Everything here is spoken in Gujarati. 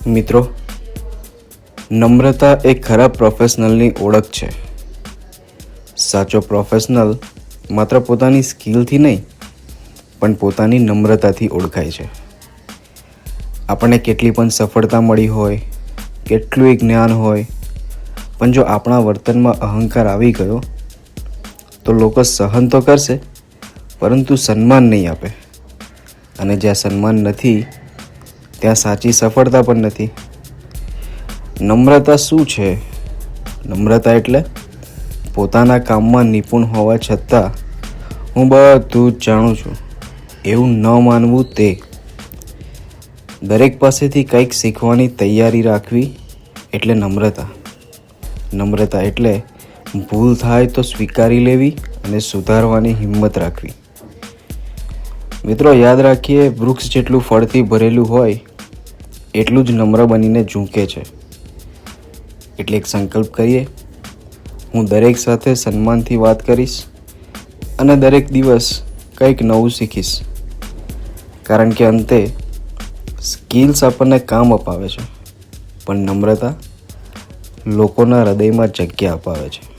મિત્રો, નમ્રતા એક ખરા પ્રોફેશનલની ઓળખ છે. સાચો પ્રોફેશનલ માત્ર પોતાની સ્કિલથી નહીં પણ પોતાની નમ્રતાથી ઓળખાય છે. આપણને કેટલી પણ સફળતા મળી હોય, કેટલું જ્ઞાન હોય, પણ જો આપણા વર્તનમાં અહંકાર આવી ગયો તો લોકો સહન તો કરશે પરંતુ સન્માન નહીં આપે. અને જ્યાં સન્માન નથી ત્યાં સાચી સફળતા પણ નથી. નમ્રતા શું છે? નમ્રતા એટલે પોતાના કામમાં નિપુણ હોવા છતાં હું બધું જ જાણું છું એવું ન માનવું. તે દરેક પાસેથી કંઈક શીખવાની તૈયારી રાખવી એટલે નમ્રતા. નમ્રતા એટલે ભૂલ થાય તો સ્વીકારી લેવી અને સુધારવાની હિંમત રાખવી. મિત્રો, યાદ રાખીએ, વૃક્ષ જેટલું ફળથી ભરેલું હોય એટલું જ નમ્ર બનીને ઝૂકે છે. એટલે એક સંકલ્પ કરીએ, હું દરેક સાથે સન્માનથી વાત કરીશ અને દરેક દિવસ કંઈક નવું શીખીશ. કારણ કે અંતે સ્કિલ્સ આપણને કામ અપાવે છે, પણ નમ્રતા લોકોના હૃદયમાં જગ્યા અપાવે છે.